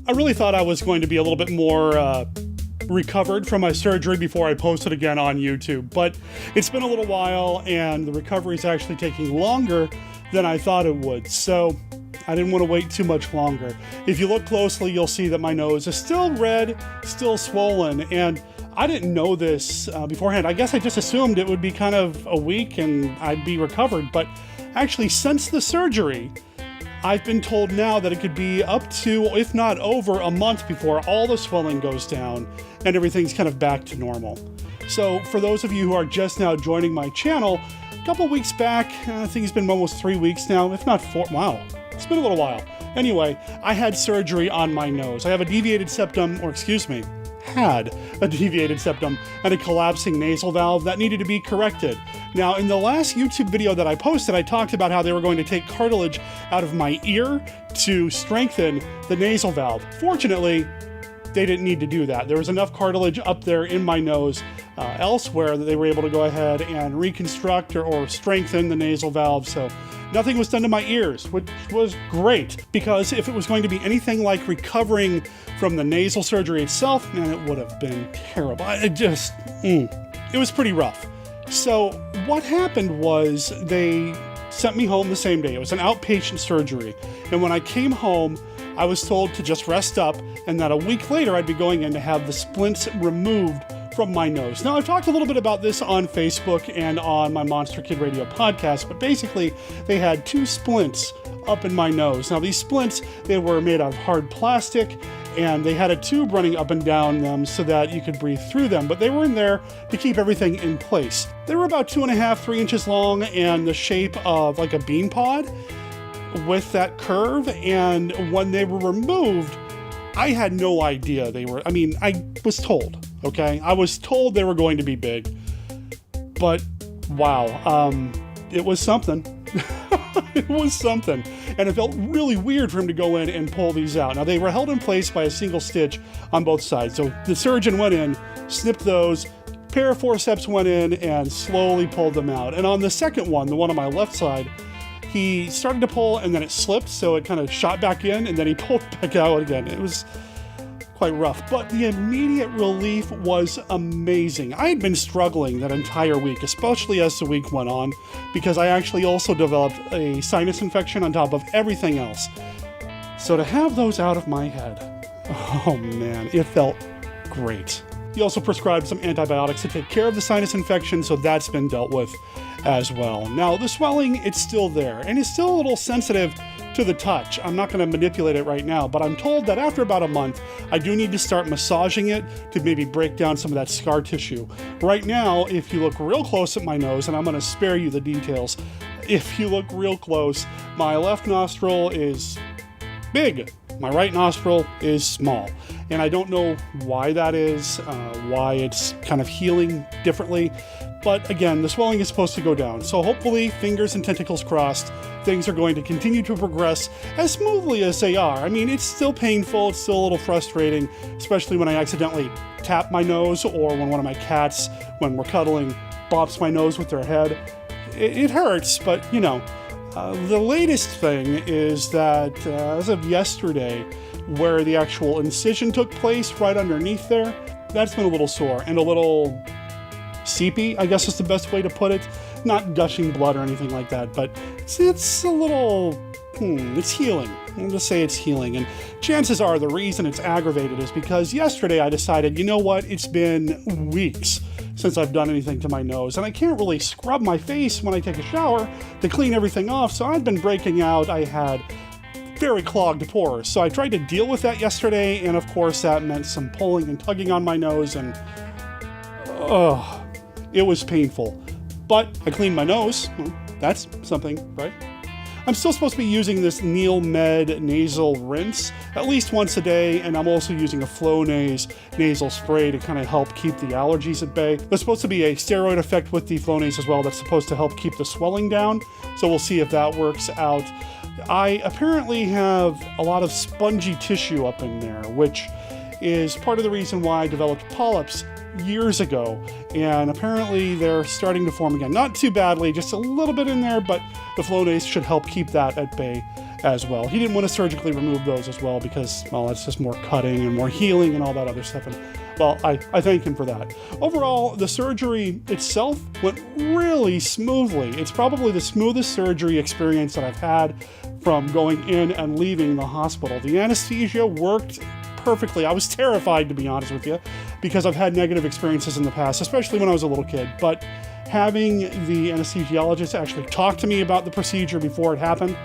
I really thought I was going to be a little bit more recovered from my surgery before I posted again on YouTube, but it's been a little while and the recovery is actually taking longer than I thought it would, so I didn't want to wait too much longer. If you look closely, you'll see that my nose is still red, still swollen, and I didn't know this beforehand. I guess I just assumed it would be kind of a week and I'd be recovered, but actually since the surgery, I've been told now that it could be up to, if not over, a month before all the swelling goes down and everything's kind of back to normal. So for those of you who are just now joining my channel, a couple weeks back, I think it's been almost 3 weeks now, if not 4, wow, it's been a little while. Anyway, I had surgery on my nose. I have a deviated septum, had a deviated septum and a collapsing nasal valve that needed to be corrected. Now, in the last YouTube video that I posted, I talked about how they were going to take cartilage out of my ear to strengthen the nasal valve. Fortunately, they didn't need to do that. There was enough cartilage up there in my nose elsewhere that they were able to go ahead and reconstruct or strengthen the nasal valve. So nothing was done to my ears, which was great, because if it was going to be anything like recovering from the nasal surgery itself, man, it would have been terrible. It was pretty rough. So what happened was they sent me home the same day. It was an outpatient surgery. And when I came home, I was told to just rest up and that a week later I'd be going in to have the splints removed from my nose. Now, I've talked a little bit about this on Facebook and on my Monster Kid Radio podcast, but basically they had 2 splints up in my nose. Now, these splints, they were made out of hard plastic, and they had a tube running up and down them so that you could breathe through them, but they were in there to keep everything in place. They were about 2.5, 3 inches long and the shape of like a bean pod with that curve, and when they were removed, I had no idea they were, I was told, okay? I was told they were going to be big, but wow, it was something. It was something. And it felt really weird for him to go in and pull these out. Now, they were held in place by a single stitch on both sides. So the surgeon went in, snipped those, pair of forceps went in and slowly pulled them out. And on the second one, the one on my left side, he started to pull and then it slipped, so it kind of shot back in and then he pulled back out again. It was quite rough, but the immediate relief was amazing. I had been struggling that entire week, especially as the week went on, because I actually also developed a sinus infection on top of everything else. So to have those out of my head, oh man, it felt great. He also prescribed some antibiotics to take care of the sinus infection, so that's been dealt with as well. Now, the swelling, it's still there, and it's still a little sensitive to the touch. I'm not going to manipulate it right now, but I'm told that after about a month, I do need to start massaging it to maybe break down some of that scar tissue. Right now, if you look real close at my nose, and I'm going to spare you the details, if you look real close, my left nostril is big. My right nostril is small. And I don't know why that is, why it's kind of healing differently. But again, the swelling is supposed to go down. So hopefully, fingers and tentacles crossed, things are going to continue to progress as smoothly as they are. It's still painful, it's still a little frustrating, especially when I accidentally tap my nose or when one of my cats, when we're cuddling, bops my nose with their head. It hurts, but the latest thing is that as of yesterday, where the actual incision took place right underneath there, that's been a little sore and a little seepy, I guess is the best way to put it. Not gushing blood or anything like that, but it's a little, it's healing. I'll just say it's healing. And chances are the reason it's aggravated is because yesterday I decided, you know what, it's been weeks since I've done anything to my nose, and I can't really scrub my face when I take a shower to clean everything off, so I've been breaking out. I had very clogged pores, so I tried to deal with that yesterday, and of course that meant some pulling and tugging on my nose, and it was painful. But I cleaned my nose. Well, that's something, right? I'm still supposed to be using this NeilMed nasal rinse at least once a day, and I'm also using a Flonase nasal spray to kind of help keep the allergies at bay. There's supposed to be a steroid effect with the Flonase as well that's supposed to help keep the swelling down, so we'll see if that works out. I apparently have a lot of spongy tissue up in there, which is part of the reason why I developed polyps years ago, and apparently they're starting to form again. Not too badly, just a little bit in there, but the Flonase should help keep that at bay as well. He didn't want to surgically remove those as well because, well, it's just more cutting and more healing and all that other stuff. And, well, I thank him for that. Overall, the surgery itself went really smoothly. It's probably the smoothest surgery experience that I've had from going in and leaving the hospital. The anesthesia worked perfectly. I was terrified, to be honest with you, because I've had negative experiences in the past, especially when I was a little kid. But having the anesthesiologist actually talk to me about the procedure before it happened,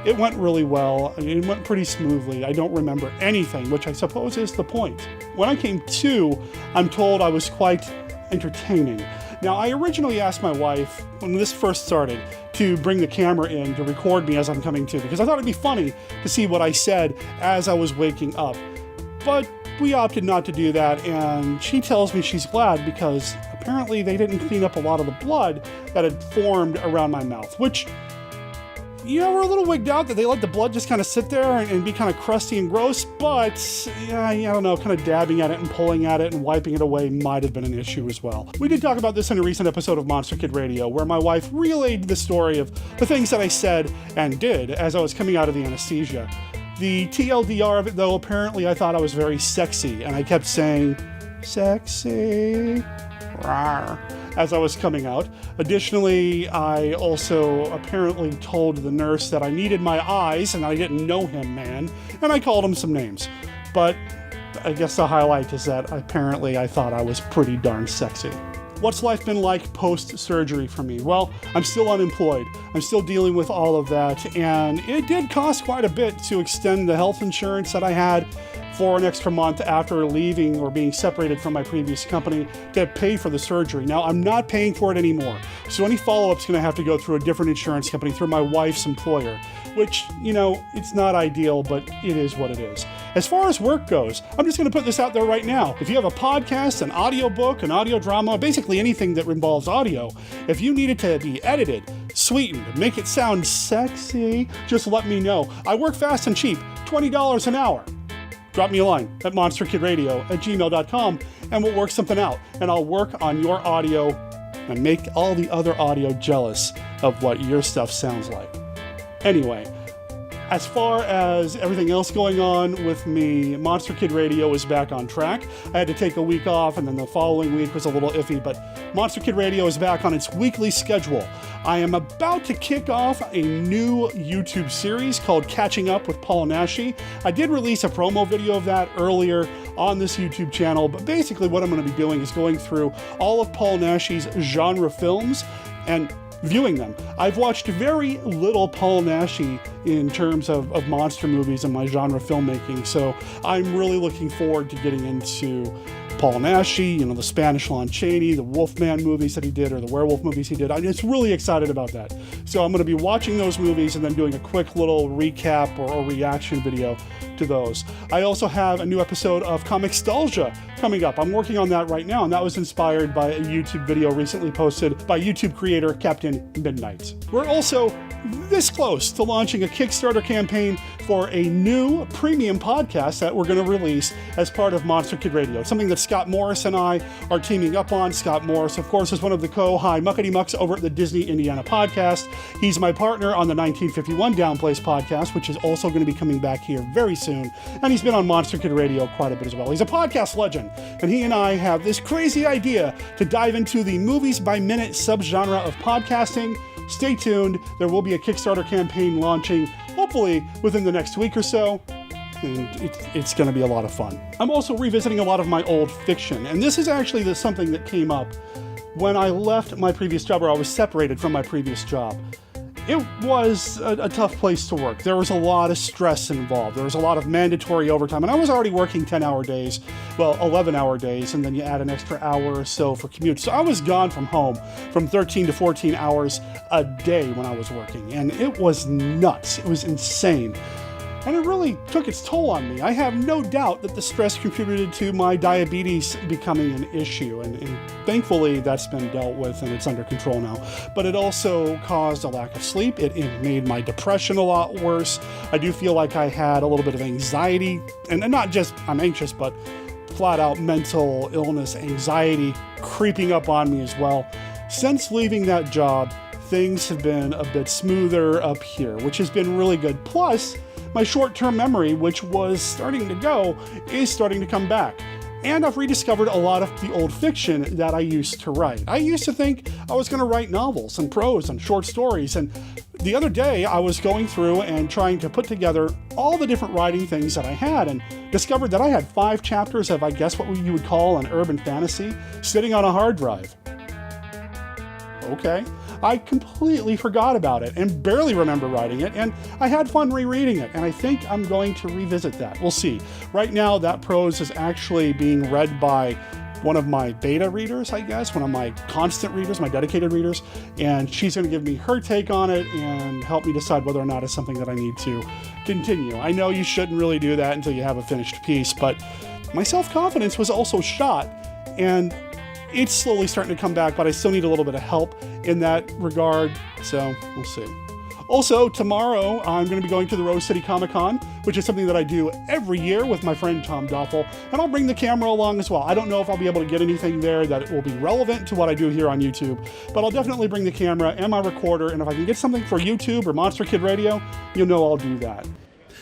it went really well. It went pretty smoothly. I don't remember anything, which I suppose is the point. When I came to, I'm told I was quite entertaining. Now, I originally asked my wife, when this first started, to bring the camera in to record me as I'm coming to, because I thought it'd be funny to see what I said as I was waking up. But we opted not to do that, and she tells me she's glad because apparently they didn't clean up a lot of the blood that had formed around my mouth, which, you know, we're a little wigged out that they let the blood just kind of sit there and be kind of crusty and gross, but yeah, I don't know, kind of dabbing at it and pulling at it and wiping it away might have been an issue as well. We did talk about this in a recent episode of Monster Kid Radio, where my wife relayed the story of the things that I said and did as I was coming out of the anesthesia. The TLDR of it, though, apparently I thought I was very sexy, and I kept saying, sexy, rawr, as I was coming out. Additionally, I also apparently told the nurse that I needed my eyes, and I didn't know him, man, and I called him some names. But I guess the highlight is that apparently I thought I was pretty darn sexy. What's life been like post-surgery for me? Well, I'm still unemployed. I'm still dealing with all of that, and it did cost quite a bit to extend the health insurance that I had for an extra month after leaving or being separated from my previous company to pay for the surgery. Now, I'm not paying for it anymore, so any follow-up's going to have to go through a different insurance company, through my wife's employer, which, you know, it's not ideal, but it is what it is. As far as work goes, I'm just going to put this out there right now. If you have a podcast, an audiobook, an audio drama, basically anything that involves audio, if you need it to be edited, sweetened, make it sound sexy, just let me know. I work fast and cheap, $20 an hour. Drop me a line at monsterkidradio@gmail.com and we'll work something out. And I'll work on your audio and make all the other audio jealous of what your stuff sounds like. Anyway, as far as everything else going on with me, Monster Kid Radio is back on track. I had to take a week off, and then the following week was a little iffy, but Monster Kid Radio is back on its weekly schedule. I am about to kick off a new YouTube series called Catching Up with Paul Naschy. I did release a promo video of that earlier on this YouTube channel, but basically what I'm going to be doing is going through all of Paul Naschy's genre films and viewing them. I've watched very little Paul Naschy in terms of monster movies and my genre filmmaking, so I'm really looking forward to getting into Paul Naschy, you know, the Spanish Lon Chaney, the Wolfman movies that he did, or the werewolf movies he did. I'm just really excited about that. So I'm going to be watching those movies and then doing a quick little recap or reaction video to those. I also have a new episode of Comicstalgia coming up. I'm working on that right now, and that was inspired by a YouTube video recently posted by YouTube creator Captain Midnight. We're also this close to launching a Kickstarter campaign for a new premium podcast that we're going to release as part of Monster Kid Radio. It's something that Scott Morris and I are teaming up on. Scott Morris, of course, is one of the co-high muckety mucks over at the Disney Indiana podcast. He's my partner on the 1951 Downplace podcast, which is also going to be coming back here very soon. And he's been on Monster Kid Radio quite a bit as well. He's a podcast legend, and he and I have this crazy idea to dive into the movies by minute subgenre of podcasting. Stay tuned. There will be a Kickstarter campaign launching, hopefully within the next week or so, and it's going to be a lot of fun. I'm also revisiting a lot of my old fiction, and this is actually something that came up when I left my previous job, or I was separated from my previous job. It was a tough place to work. There was a lot of stress involved. There was a lot of mandatory overtime, and I was already working 10-hour days, well, 11-hour days, and then you add an extra hour or so for commute. So I was gone from home from 13 to 14 hours a day when I was working, and it was nuts. It was insane. And it really took its toll on me. I have no doubt that the stress contributed to my diabetes becoming an issue, and thankfully that's been dealt with and it's under control now. But it also caused a lack of sleep. It made my depression a lot worse. I do feel like I had a little bit of anxiety, and not just I'm anxious, but flat out mental illness, anxiety creeping up on me as well. Since leaving that job, things have been a bit smoother up here, which has been really good. Plus, my short-term memory, which was starting to go, is starting to come back. And I've rediscovered a lot of the old fiction that I used to write. I used to think I was going to write novels and prose and short stories, and the other day I was going through and trying to put together all the different writing things that I had, and discovered that I had 5 chapters of, I guess, what you would call an urban fantasy sitting on a hard drive. Okay. I completely forgot about it and barely remember writing it, and I had fun rereading it, and I think I'm going to revisit that. We'll see. Right now, that prose is actually being read by one of my beta readers, I guess, one of my constant readers, my dedicated readers, and she's going to give me her take on it and help me decide whether or not it's something that I need to continue. I know you shouldn't really do that until you have a finished piece, but my self-confidence was also shot, and it's slowly starting to come back, but I still need a little bit of help in that regard, so we'll see. Also, tomorrow I'm going to be going to the Rose City Comic Con, which is something that I do every year with my friend Tom Doppel, and I'll bring the camera along as well. I don't know if I'll be able to get anything there that will be relevant to what I do here on YouTube, but I'll definitely bring the camera and my recorder, and if I can get something for YouTube or Monster Kid Radio, you'll know I'll do that.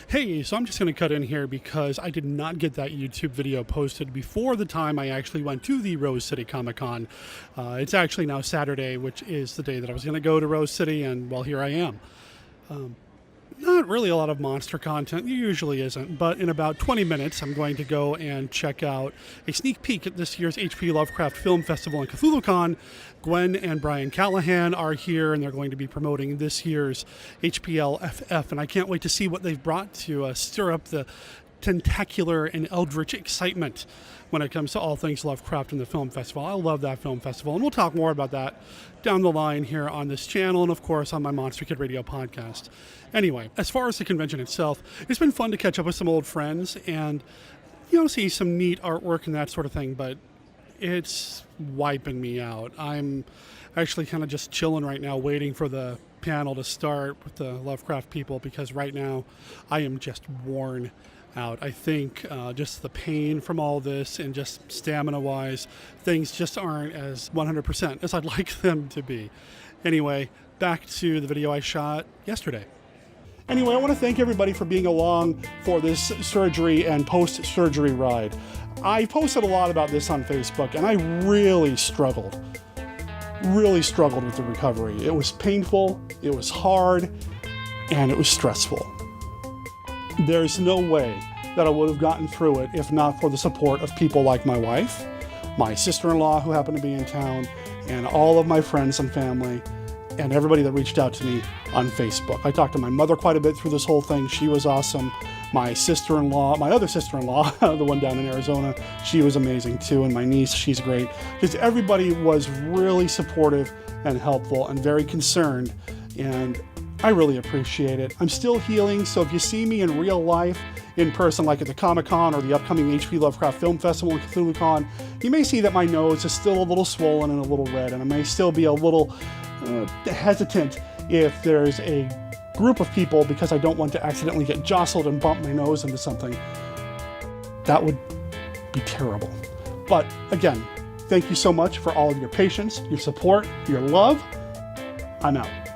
Hey, so I'm just going to cut in here because I did not get that YouTube video posted before the time I actually went to the Rose City Comic Con. It's actually now Saturday, which is the day that I was going to go to Rose City, and well, here I am. Not really a lot of monster content, there usually isn't, but in about 20 minutes I'm going to go and check out a sneak peek at this year's H.P. Lovecraft Film Festival and CthulhuCon. Gwen and Brian Callahan are here, and they're going to be promoting this year's HPLFF, and I can't wait to see what they've brought to stir up the tentacular and eldritch excitement when it comes to all things Lovecraft in the film festival. I love that film festival, and we'll talk more about that down the line here on this channel and, of course, on my Monster Kid Radio podcast. Anyway, as far as the convention itself, it's been fun to catch up with some old friends and, see some neat artwork and that sort of thing, but it's wiping me out. I'm actually kind of just chilling right now, waiting for the panel to start with the Lovecraft people, because right now I am just worn out. I think just the pain from all this and just stamina-wise, things just aren't as 100% as I'd like them to be. Anyway, back to the video I shot yesterday. Anyway, I want to thank everybody for being along for this surgery and post-surgery ride. I posted a lot about this on Facebook, and I really struggled with the recovery. It was painful, it was hard, and it was stressful. There's no way that I would have gotten through it if not for the support of people like my wife, my sister-in-law who happened to be in town, and all of my friends and family, and everybody that reached out to me on Facebook. I talked to my mother quite a bit through this whole thing. She was awesome. My sister-in-law, my other sister-in-law, the one down in Arizona, she was amazing too, and my niece, she's great. Just everybody was really supportive and helpful and very concerned, and I really appreciate it. I'm still healing, so if you see me in real life, in person, like at the Comic-Con or the upcoming H.P. Lovecraft Film Festival and CthulhuCon, you may see that my nose is still a little swollen and a little red, and I may still be a little hesitant if there's a group of people, because I don't want to accidentally get jostled and bump my nose into something. That would be terrible. But again, thank you so much for all of your patience, your support, your love. I'm out.